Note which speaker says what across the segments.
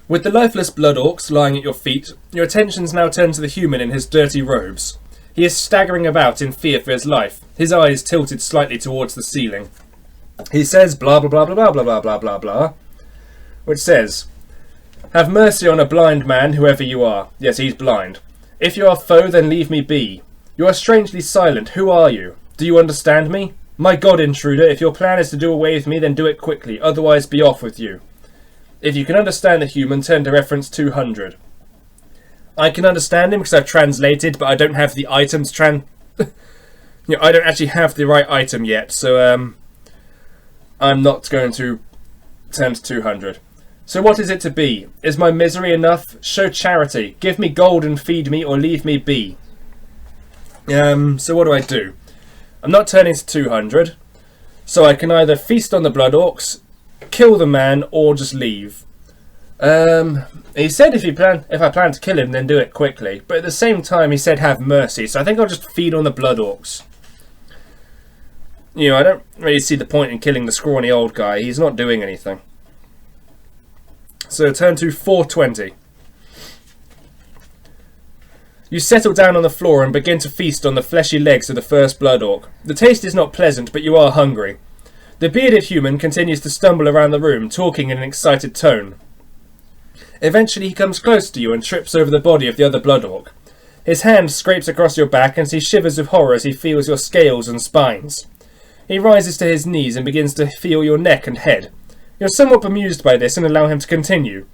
Speaker 1: With the lifeless blood orcs lying at your feet, your attentions now turn to the human in his dirty robes. He is staggering about in fear for his life, his eyes tilted slightly towards the ceiling. He says blah blah blah blah blah blah blah blah blah, which says, "Have mercy on a blind man, whoever you are." Yes, he's blind. "If you are foe, then leave me be. You are strangely silent. Who are you? Do you understand me? My God, intruder, if your plan is to do away with me, then do it quickly, otherwise be off with you. If you can understand the human, turn to reference 200. I can understand him because I've translated, but I don't have the items I don't actually have the right item yet, so I'm not going to turn to 200. So what is it to be? Is my misery enough? Show charity. Give me gold and feed me, or leave me be. So what do I do? I'm not turning to 200, so I can either feast on the blood orcs, kill the man, or just leave. He said if I plan to kill him, then do it quickly. But at the same time, he said have mercy, so I think I'll just feed on the blood orcs. I don't really see the point in killing the scrawny old guy. He's not doing anything. So turn to 420. You settle down on the floor and begin to feast on the fleshy legs of the first blood orc. The taste is not pleasant, but you are hungry. The bearded human continues to stumble around the room, talking in an excited tone. Eventually he comes close to you and trips over the body of the other blood orc. His hand scrapes across your back and he shivers with horror as he feels your scales and spines. He rises to his knees and begins to feel your neck and head. You're somewhat bemused by this and allow him to continue.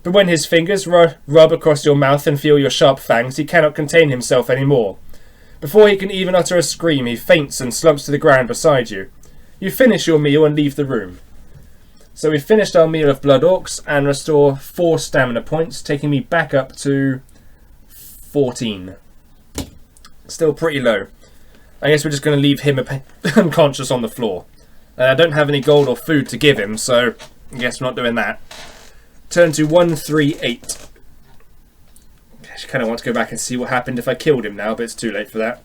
Speaker 1: But when his fingers rub across your mouth and feel your sharp fangs, he cannot contain himself anymore. Before he can even utter a scream, he faints and slumps to the ground beside you. You finish your meal and leave the room. So we've finished our meal of blood orcs and restore 4 stamina points, taking me back up to 14. Still pretty low. I guess we're just going to leave him unconscious on the floor. I don't have any gold or food to give him, so I guess we're not doing that. Turn to 138. I kind of want to go back and see what happened if I killed him now, but it's too late for that.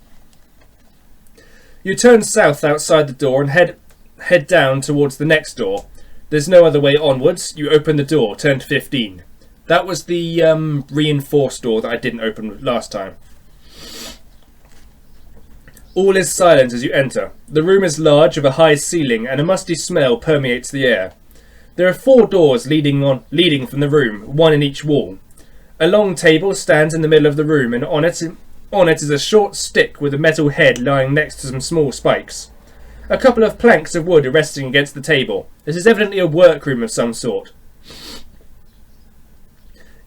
Speaker 1: You turn south outside the door and head down towards the next door. There's no other way onwards. You open the door, turn to 15. That was the reinforced door that I didn't open last time. All is silent as you enter. The room is large, with a high ceiling, and a musty smell permeates the air. There are 4 doors leading from the room, one in each wall. A long table stands in the middle of the room, and on it is a short stick with a metal head lying next to some small spikes. A couple of planks of wood are resting against the table. This is evidently a workroom of some sort.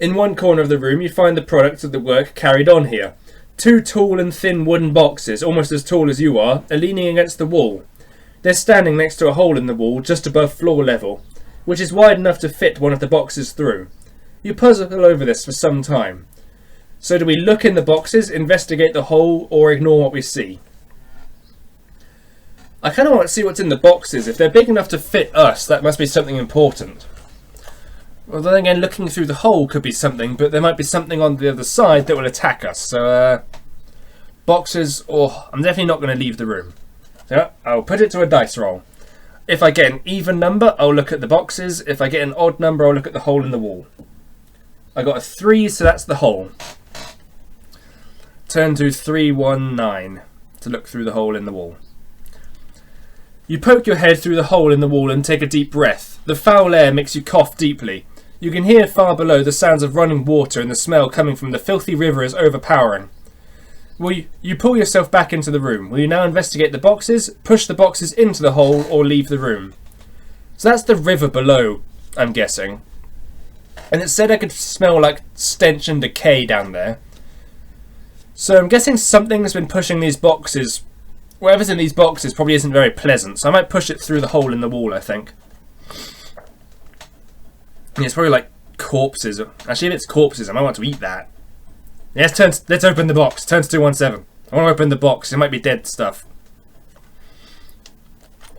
Speaker 1: In one corner of the room you find the products of the work carried on here. 2 tall and thin wooden boxes, almost as tall as you are leaning against the wall. They're standing next to a hole in the wall just above floor level, which is wide enough to fit one of the boxes through. You puzzle over this for some time. So do we look in the boxes, investigate the hole, or ignore what we see? I kind of want to see what's in the boxes. If they're big enough to fit us, that must be something important. Well, then again, looking through the hole could be something, but there might be something on the other side that will attack us. So, boxes, I'm definitely not going to leave the room. So, I'll put it to a dice roll. If I get an even number, I'll look at the boxes. If I get an odd number, I'll look at the hole in the wall. I got a 3, so that's the hole. Turn to 319 to look through the hole in the wall. You poke your head through the hole in the wall and take a deep breath. The foul air makes you cough deeply. You can hear far below the sounds of running water, and the smell coming from the filthy river is overpowering. You pull yourself back into the room. Will you now investigate the boxes, push the boxes into the hole, or leave the room? So that's the river below, I'm guessing. And it said I could smell like stench and decay down there. So I'm guessing something's been pushing these boxes. Whatever's in these boxes probably isn't very pleasant, so I might push it through the hole in the wall, I think. And it's probably like corpses. Actually, if it's corpses, I might want to eat that. Yes, let's open the box. Turn to 217. I want to open the box. It might be dead stuff.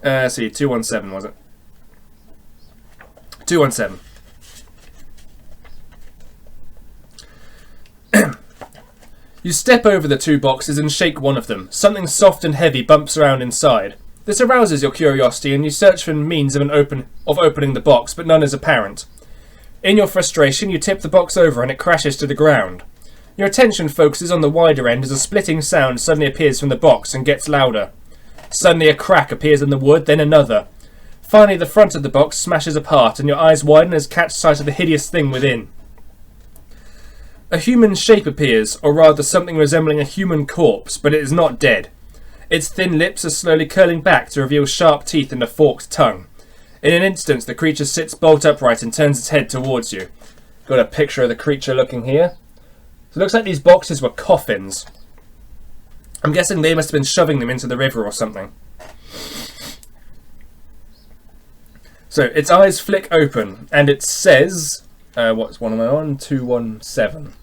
Speaker 1: See, 217 was it? 217. You step over the 2 boxes and shake one of them. Something soft and heavy bumps around inside. This arouses your curiosity and you search for means of opening the box, but none is apparent. In your frustration, you tip the box over and it crashes to the ground. Your attention focuses on the wider end as a splitting sound suddenly appears from the box and gets louder. Suddenly a crack appears in the wood, then another. Finally, the front of the box smashes apart and your eyes widen as catch sight of the hideous thing within. A human shape appears, or rather something resembling a human corpse, but it is not dead. Its thin lips are slowly curling back to reveal sharp teeth and a forked tongue. In an instant, the creature sits bolt upright and turns its head towards you. Got a picture of the creature looking here. So it looks like these boxes were coffins. I'm guessing they must have been shoving them into the river or something. So its eyes flick open, and it says... what one am I on? 217.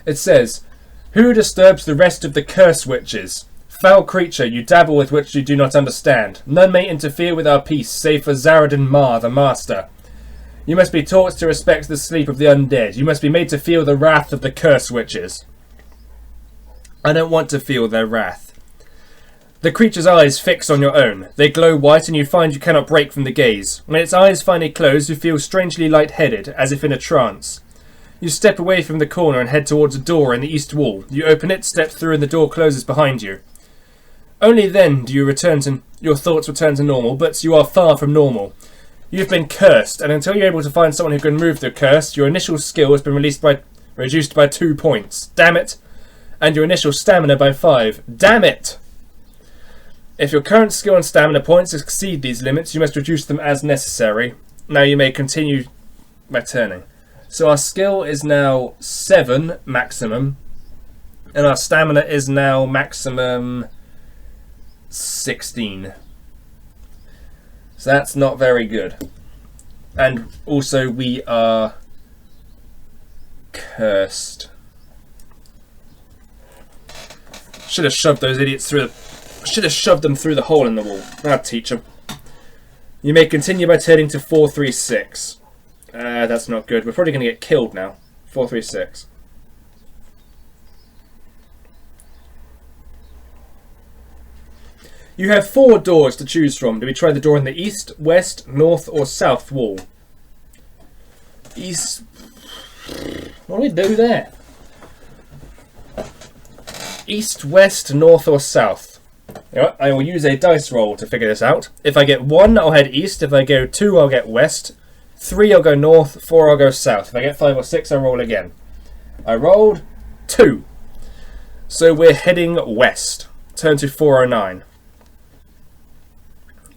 Speaker 1: It says, "Who disturbs the rest of the curse witches? Foul creature, you dabble with which you do not understand. None may interfere with our peace, save for Zaradin Ma, the Master. You must be taught to respect the sleep of the undead. You must be made to feel the wrath of the curse witches." I don't want to feel their wrath. The creature's eyes fix on your own. They glow white and you find you cannot break from the gaze. When its eyes finally close, you feel strangely lightheaded, as if in a trance. You step away from the corner and head towards a door in the east wall. You open it, step through, and the door closes behind you. Only then do your thoughts return to normal, but you are far from normal. You've been cursed, and until you're able to find someone who can remove the curse, your initial skill has been reduced by 2 points. Damn it! And your initial stamina by 5. Damn it! If your current skill and stamina points exceed these limits, you must reduce them as necessary. Now you may continue by turning. So our skill is now 7 maximum, and our stamina is now maximum 16. So that's not very good. And also we are cursed. Should have shoved those idiots through the... Should have shoved them through the hole in the wall. I'll teach them. You may continue by turning to 436. That's not good. We're probably going to get killed now. 436. You have 4 doors to choose from. Do we try the door in the east, west, north, or south wall? East. What do we do there? East, west, north, or south? You know what? I will use a dice roll to figure this out. If I get 1, I'll head east. If I go 2, I'll get west. 3, I'll go north. 4, I'll go south. If I get 5 or 6, I'll roll again. I rolled 2. So we're heading west. Turn to 409.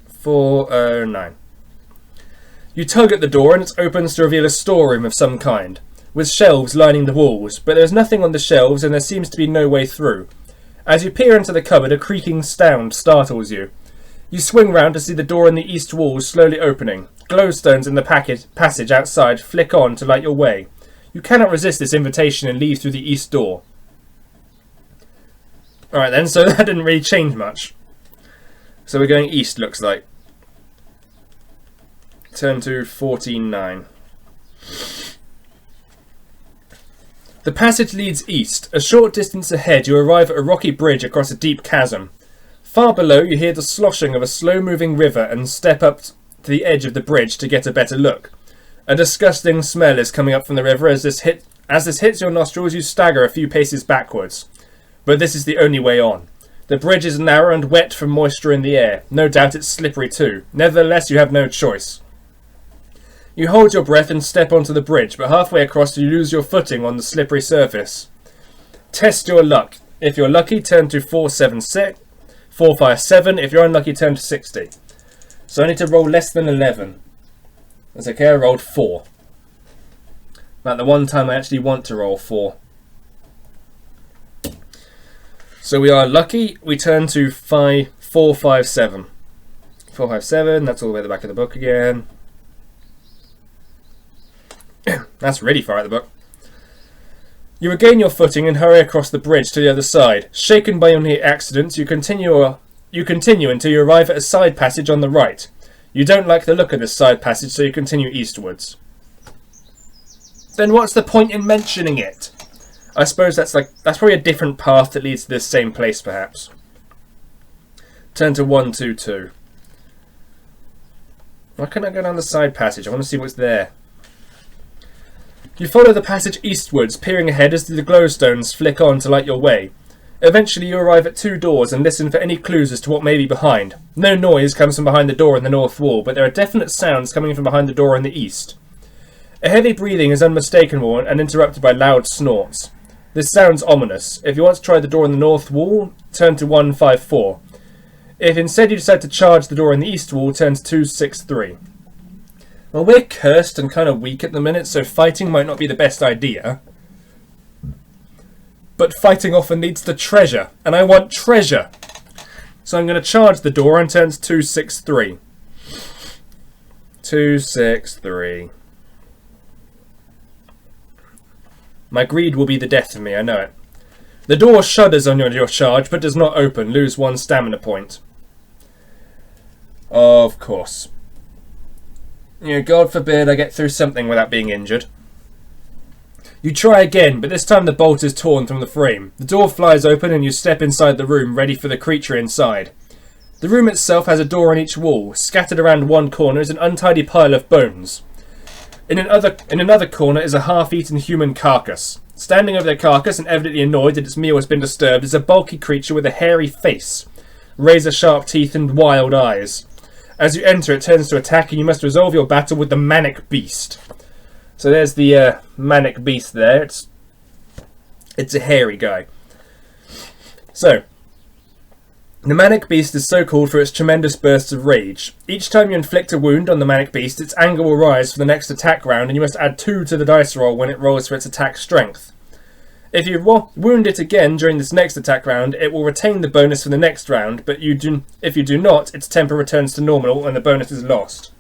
Speaker 1: 409. You tug at the door and it opens to reveal a storeroom of some kind, with shelves lining the walls, but there's nothing on the shelves and there seems to be no way through. As you peer into the cupboard, a creaking sound startles you. You swing round to see the door in the east wall slowly opening. Glowstones in the passage outside flick on to light your way. You cannot resist this invitation and leave through the east door. Alright then, so that didn't really change much. So we're going east, looks like. Turn to 14.9. The passage leads east. A short distance ahead, you arrive at a rocky bridge across a deep chasm. Far below, you hear the sloshing of a slow-moving river and step up to the edge of the bridge to get a better look. A disgusting smell is coming up from the river. As this hits your nostrils, you stagger a few paces backwards. But this is the only way on. The bridge is narrow and wet from moisture in the air. No doubt it's slippery too. Nevertheless, you have no choice. You hold your breath and step onto the bridge, but halfway across you lose your footing on the slippery surface. Test your luck. If you're lucky, turn to 476. 457. If you're unlucky, turn to 60. So I need to roll less than 11. That's okay, I rolled 4. About the one time I actually want to roll 4. So we are lucky. We turn to 457. 457, that's all the way at the back of the book again. That's really far out the book. You regain your footing and hurry across the bridge to the other side. Shaken by your near accident, you continue until you arrive at a side passage on the right. You don't like the look of this side passage, so you continue eastwards. Then what's the point in mentioning it? I suppose that's probably a different path that leads to this same place, perhaps. Turn to 122. Why can't I go down the side passage? I want to see what's there. You follow the passage eastwards, peering ahead as the glowstones flick on to light your way. Eventually you arrive at 2 doors and listen for any clues as to what may be behind. No noise comes from behind the door in the north wall, but there are definite sounds coming from behind the door in the east. A heavy breathing is unmistakable and interrupted by loud snorts. This sounds ominous. If you want to try the door in the north wall, turn to 154. If instead you decide to charge the door in the east wall, turn to 263. Well, we're cursed and kind of weak at the minute, so fighting might not be the best idea. But fighting often leads to treasure, and I want treasure. So I'm going to charge the door and turn to 263. 263. My greed will be the death of me, I know it. The door shudders on your charge, but does not open. Lose 1 stamina point. Of course. You know, God forbid I get through something without being injured. You try again, but this time the bolt is torn from the frame. The door flies open and you step inside the room, ready for the creature inside. The room itself has a door on each wall. Scattered around one corner is an untidy pile of bones. In another corner is a half-eaten human carcass. Standing over the carcass and evidently annoyed that its meal has been disturbed is a bulky creature with a hairy face, razor-sharp teeth and wild eyes. As you enter, it turns to attack and you must resolve your battle with the Manic Beast. So there's the Manic Beast there. It's a hairy guy. So, the Manic Beast is so called for its tremendous bursts of rage. Each time you inflict a wound on the Manic Beast, its anger will rise for the next attack round, and you must add 2 to the dice roll when it rolls for its attack strength. If you wound it again during this next attack round, it will retain the bonus for the next round, but if you do not, its temper returns to normal and the bonus is lost.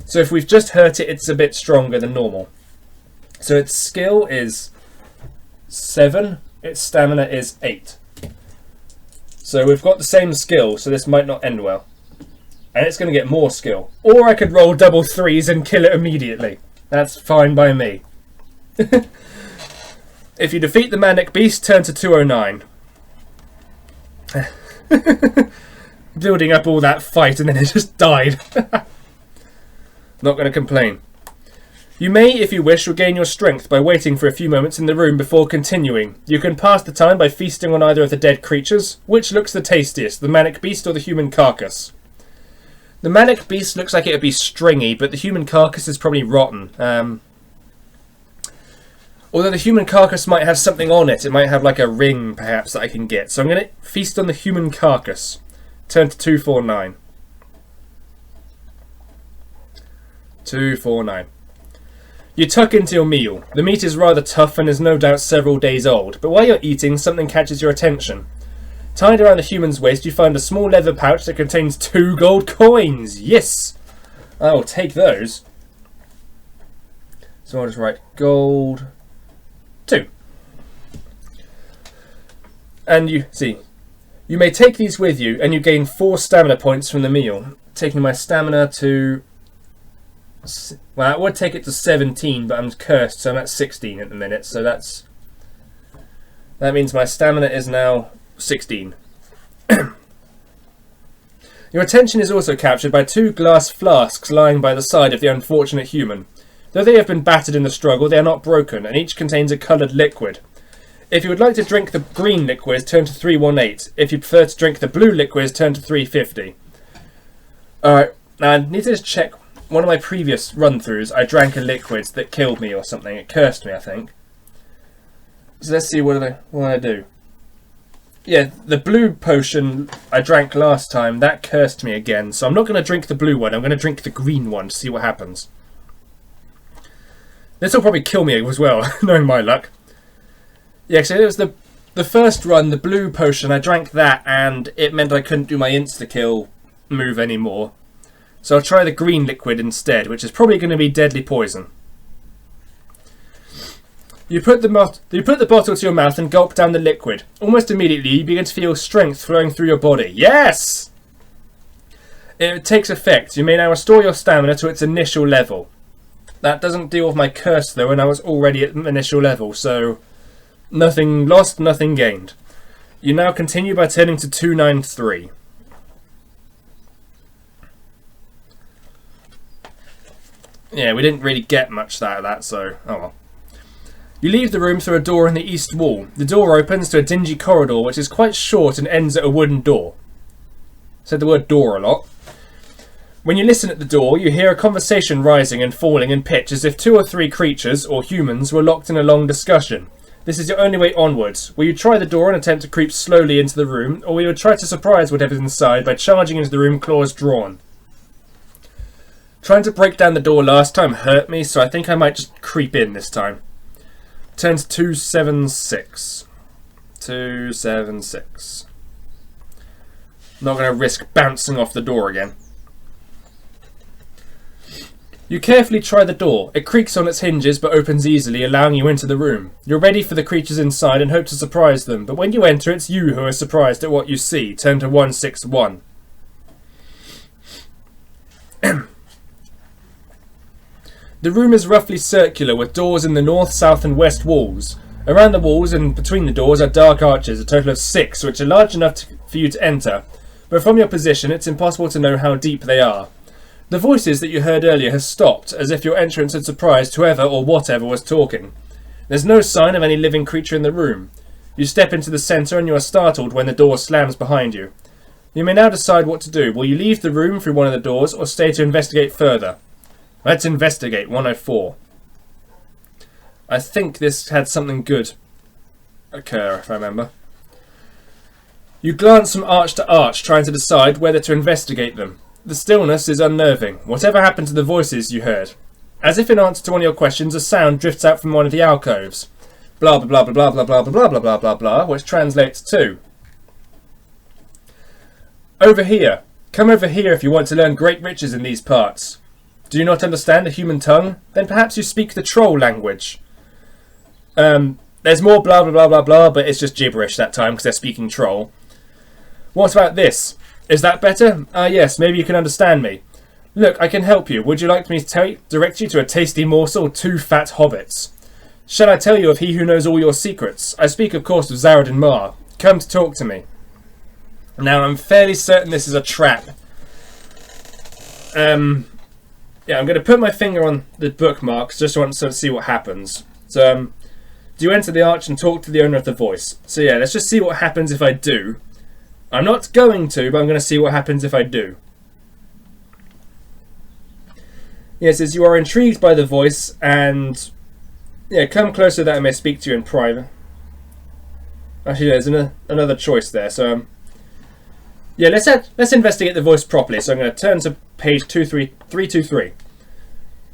Speaker 1: So if we've just hurt it, it's a bit stronger than normal. So its skill is 7, its stamina is 8. So we've got the same skill, so this might not end well. And it's going to get more skill. Or I could roll double 3s and kill it immediately. That's fine by me. If you defeat the Manic Beast, turn to 209. Building up all that fight and then it just died. Not going to complain. You may, if you wish, regain your strength by waiting for a few moments in the room before continuing. You can pass the time by feasting on either of the dead creatures. Which looks the tastiest, the Manic Beast or the human carcass? The Manic Beast looks like it would be stringy, but the human carcass is probably rotten. Although the human carcass might have something on it. It might have like a ring, perhaps, that I can get. So I'm going to feast on the human carcass. Turn to 249. 249. You tuck into your meal. The meat is rather tough and is no doubt several days old, but while you're eating, something catches your attention. Tied around the human's waist, you find a small leather pouch that contains 2 gold coins. Yes! I will take those. So I'll just write gold 2. And you see, you may take these with you, and you gain 4 stamina points from the meal. Taking my stamina to... well, I would take it to 17, but I'm cursed, so I'm at 16 at the minute. So that means my stamina is now 16. Your attention is also captured by 2 glass flasks lying by the side of the unfortunate human. Though they have been battered in the struggle, they are not broken, and each contains a coloured liquid. If you would like to drink the green liquid, turn to 318. If you prefer to drink the blue liquid, turn to 350. Alright, now I need to just check. One of my previous run-throughs, I drank a liquid that killed me or something. It cursed me, I think. So let's see, what did I do? Yeah, the blue potion I drank last time, that cursed me again. So I'm not going to drink the blue one, I'm going to drink the green one to see what happens. This will probably kill me as well, knowing my luck. Yeah, so it was the first run, the blue potion, I drank that and it meant I couldn't do my insta-kill move anymore. So I'll try the green liquid instead, which is probably going to be deadly poison. You put the bottle to your mouth and gulp down the liquid. Almost immediately, you begin to feel strength flowing through your body. Yes! It takes effect. You may now restore your stamina to its initial level. That doesn't deal with my curse, though, and I was already at initial level, so nothing lost, nothing gained. You now continue by turning to 293. Yeah, we didn't really get much out of that, so oh well. You leave the room through a door in the east wall. The door opens to a dingy corridor which is quite short and ends at a wooden door. Said the word door a lot. When you listen at the door, you hear a conversation rising and falling in pitch as if 2 or 3 creatures, or humans, were locked in a long discussion. This is your only way onwards. Will you try the door and attempt to creep slowly into the room, or will you try to surprise whatever's inside by charging into the room, claws drawn? Trying to break down the door last time hurt me, so I think I might just creep in this time. Turns 276. 276. Not going to risk bouncing off the door again. You carefully try the door. It creaks on its hinges but opens easily, allowing you into the room. You're ready for the creatures inside and hope to surprise them, but when you enter, it's you who are surprised at what you see. Turn to 161. The room is roughly circular with doors in the north, south and west walls. Around the walls and between the doors are dark arches, a total of 6, which are large enough for you to enter, but from your position it's impossible to know how deep they are. The voices that you heard earlier have stopped, as if your entrance had surprised whoever or whatever was talking. There's no sign of any living creature in the room. You step into the centre and you are startled when the door slams behind you. You may now decide what to do. Will you leave the room through one of the doors or stay to investigate further? Let's investigate. 104. I think this had something good occur, if I remember. You glance from arch to arch, trying to decide whether to investigate them. The stillness is unnerving. Whatever happened to the voices you heard? As if in answer to one of your questions, a sound drifts out from one of the alcoves. Blah blah blah blah blah blah blah blah blah blah blah blah, which translates to: over here. Come over here if you want to learn great riches in these parts. Do you not understand the human tongue? Then perhaps you speak the troll language. There's more blah blah blah blah blah, but it's just gibberish that time because they're speaking troll. What about this? Is that better? Ah yes, maybe you can understand me. Look, I can help you. Would you like me to direct you to a tasty morsel or 2 fat hobbits? Shall I tell you of he who knows all your secrets? I speak of course of Zaradin Mar. Come to talk to me. Now I'm fairly certain this is a trap. Yeah, I'm going to put my finger on the bookmarks just to see what happens. So, do you enter the arch and talk to the owner of the voice? So yeah, let's just see what happens if I do. I'm not going to, but I'm going to see what happens if I do. Yeah, it says you are intrigued by the voice and... yeah, come closer that I may speak to you in private. Actually, there's another choice there, so... yeah, let's investigate the voice properly. So I'm going to turn to page 323.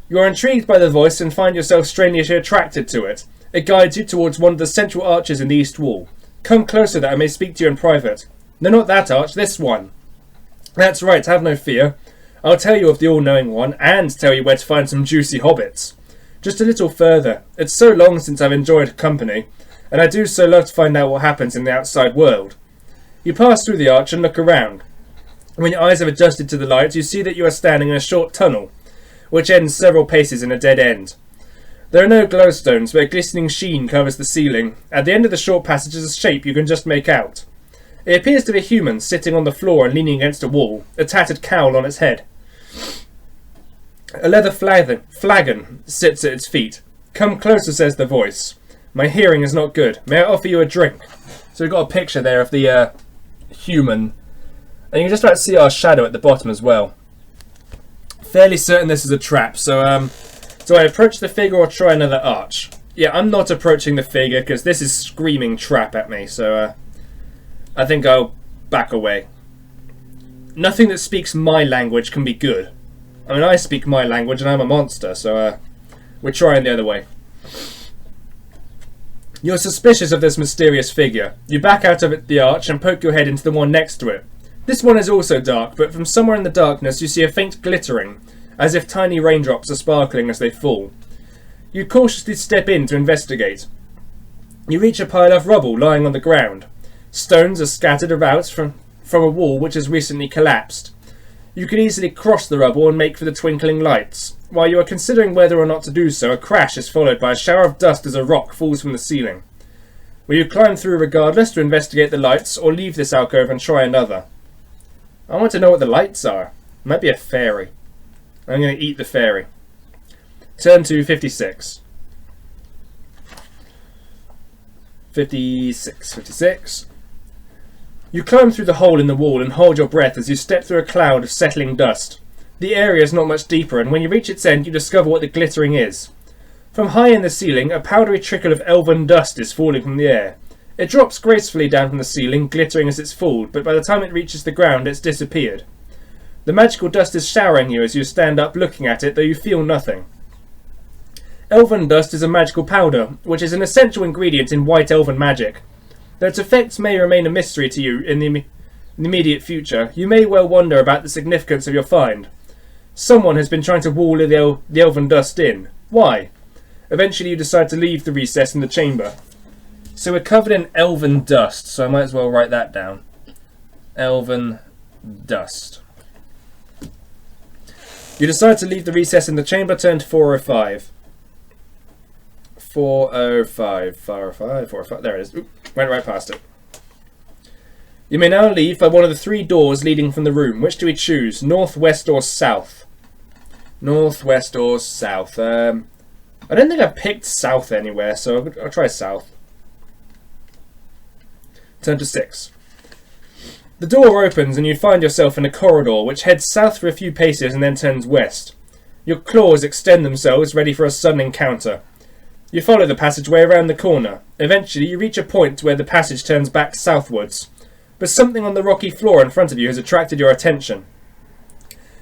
Speaker 1: You are intrigued by the voice and find yourself strangely attracted to it. It guides you towards one of the central arches in the east wall. Come closer that I may speak to you in private. No, not that arch, this one. That's right, have no fear. I'll tell you of the all-knowing one and tell you where to find some juicy hobbits. Just a little further. It's so long since I've enjoyed company, and I do so love to find out what happens in the outside world. You pass through the arch and look around. When your eyes have adjusted to the light, you see that you are standing in a short tunnel, which ends several paces in a dead end. There are no glowstones, but a glistening sheen covers the ceiling. At the end of the short passage is a shape you can just make out. It appears to be a human, sitting on the floor and leaning against a wall, a tattered cowl on its head. A leather flagon sits at its feet. Come closer, says the voice. My hearing is not good. May I offer you a drink? So we've got a picture there of the human. And you can just about see our shadow at the bottom as well. Fairly certain this is a trap. So do I approach the figure or try another arch? Yeah, I'm not approaching the figure because this is screaming trap at me. So I think I'll back away. Nothing that speaks my language can be good. I mean, I speak my language and I'm a monster. So we're trying the other way. You're suspicious of this mysterious figure. You back out of the arch and poke your head into the one next to it. This one is also dark, but from somewhere in the darkness you see a faint glittering, as if tiny raindrops are sparkling as they fall. You cautiously step in to investigate. You reach a pile of rubble lying on the ground. Stones are scattered about from a wall which has recently collapsed. You can easily cross the rubble and make for the twinkling lights. While you are considering whether or not to do so, a crash is followed by a shower of dust as a rock falls from the ceiling. Will you climb through regardless to investigate the lights, or leave this alcove and try another? I want to know what the lights are. It might be a fairy. I'm going to eat the fairy. Turn to 56. 56. You climb through the hole in the wall and hold your breath as you step through a cloud of settling dust. The area is not much deeper, and when you reach its end you discover what the glittering is. From high in the ceiling, a powdery trickle of elven dust is falling from the air. It drops gracefully down from the ceiling, glittering as it's fallen, but by the time it reaches the ground it's disappeared. The magical dust is showering you as you stand up looking at it, though you feel nothing. Elven dust is a magical powder, which is an essential ingredient in white elven magic. Though its effects may remain a mystery to you in the immediate future, you may well wonder about the significance of your find. Someone has been trying to wall the elven dust in. Why? Eventually you decide to leave the recess in the chamber. So we're covered in elven dust, so I might as well write that down. Elven dust. You decide to leave the recess in the chamber, turn to 405. 405. There it is. Oop, went right past it. You may now leave by one of the 3 doors leading from the room. Which do we choose? North, west, or south? North, west, or south? I don't think I've picked south anywhere, so I'll try south. Turn to 6. The door opens and you find yourself in a corridor which heads south for a few paces and then turns west. Your claws extend themselves, ready for a sudden encounter. You follow the passageway around the corner. Eventually you reach a point where the passage turns back southwards, but something on the rocky floor in front of you has attracted your attention.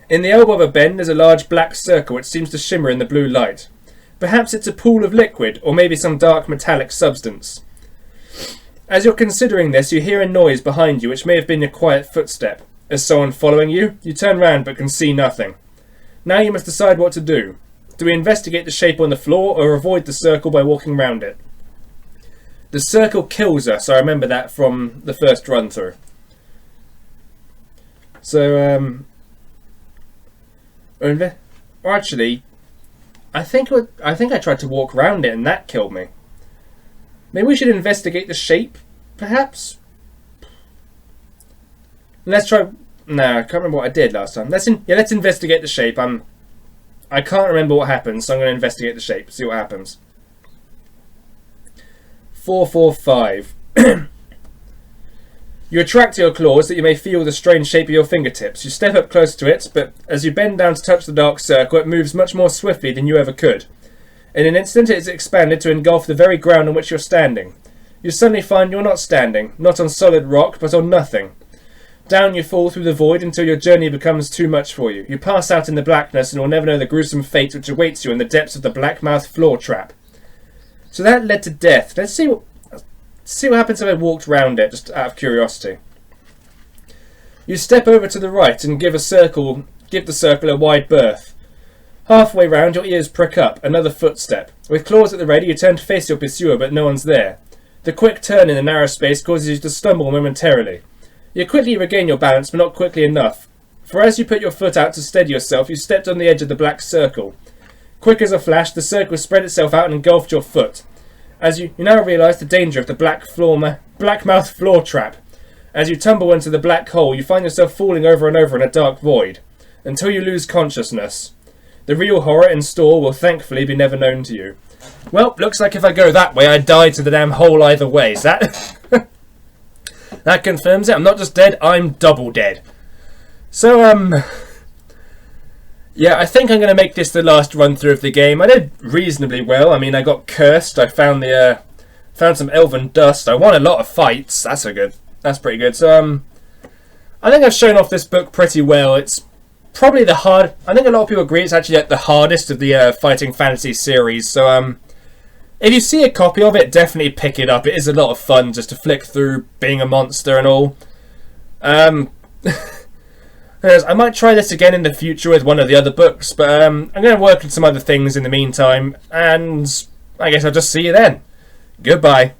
Speaker 1: In the elbow of a bend is a large black circle which seems to shimmer in the blue light. Perhaps it's a pool of liquid, or maybe some dark metallic substance. As you're considering this, you hear a noise behind you which may have been a quiet footstep. As someone following you, you turn round but can see nothing. Now you must decide what to do. Do we investigate the shape on the floor or avoid the circle by walking round it? The circle kills us, I remember that from the first run through. So, or actually, I think I tried to walk round it and that killed me. Maybe we should investigate the shape, perhaps? Let's try... No, I can't remember what I did last time. Let's investigate the shape. I can't remember what happened, so I'm going to investigate the shape, see what happens. 445. You attract your claws that you may feel the strange shape of your fingertips. You step up close to it, but as you bend down to touch the dark circle, it moves much more swiftly than you ever could. In an instant, it is expanded to engulf the very ground on which you're standing. You suddenly find you're not standing, not on solid rock, but on nothing. Down you fall through the void until your journey becomes too much for you. You pass out in the blackness and will never know the gruesome fate which awaits you in the depths of the black-mouthed floor trap. So that led to death. Let's see what happens if I walked round it, just out of curiosity. You step over to the right and give the circle a wide berth. Halfway round, your ears prick up. Another footstep. With claws at the ready, you turn to face your pursuer, but no one's there. The quick turn in the narrow space causes you to stumble momentarily. You quickly regain your balance, but not quickly enough. For as you put your foot out to steady yourself, you stepped on the edge of the black circle. Quick as a flash, the circle spread itself out and engulfed your foot. As you now realise the danger of the black-mouthed floor trap. As you tumble into the black hole, you find yourself falling over and over in a dark void, until you lose consciousness. The real horror in store will thankfully be never known to you. Well, looks like if I go that way, I die to the damn hole either way. Is that... That confirms it. I'm not just dead, I'm double dead. So, yeah, I think I'm going to make this the last run through of the game. I did reasonably well. I mean, I got cursed. I found some elven dust. I won a lot of fights. That's pretty good. So, I think I've shown off this book pretty well. It's probably I think a lot of people agree it's actually like the hardest of the fighting fantasy series. So, if you see a copy of it, definitely pick it up. It is a lot of fun just to flick through being a monster and all. I might try this again in the future with one of the other books, but I'm going to work on some other things in the meantime, and I guess I'll just see you then. Goodbye.